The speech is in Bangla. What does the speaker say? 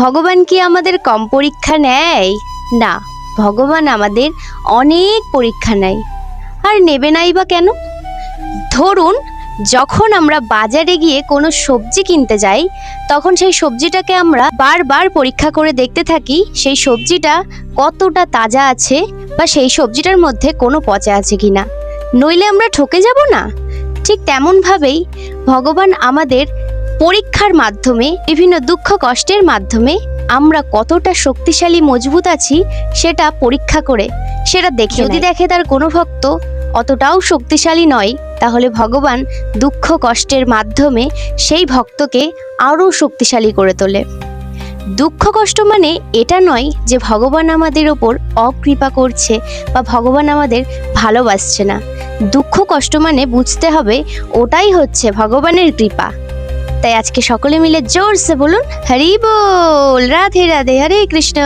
ভগবান কি আমাদের কম পরীক্ষা নেয়? না, ভগবান আমাদের অনেক পরীক্ষা নেয়। আর নেবে নাই বা কেন? ধরুন, যখন আমরা বাজারে গিয়ে কোনো সবজি কিনতে যাই, তখন সেই সবজিটাকে আমরা বারবার পরীক্ষা করে দেখতে থাকি সেই সবজিটা কতটা তাজা আছে, বা সেই সবজিটার মধ্যে কোনো পচা আছে কিনা, নইলে আমরা ঠকে যাব না? ঠিক তেমনভাবেই ভগবান আমাদের পরীক্ষার মাধ্যমে, বিভিন্ন দুঃখ কষ্টের মাধ্যমে আমরা কতটা শক্তিশালী মজবুত আছি সেটা পরীক্ষা করে সেটা দেখে যদি দেখে তার কোনো ভক্ত অতটাও শক্তিশালী নয়, তাহলে ভগবান দুঃখ কষ্টের মাধ্যমে সেই ভক্তকে আরও শক্তিশালী করে তোলে। দুঃখ কষ্ট মানে এটা নয় যে ভগবান আমাদের ওপর অকৃপা করছে বা ভগবান আমাদের ভালোবাসছে না। দুঃখ কষ্ট মানে বুঝতে হবে ওটাই হচ্ছে ভগবানের কৃপা। তাই আজকে সকলে মিলে জোরসে বলুন হরি বল, রাধে রাধে, হরে কৃষ্ণ।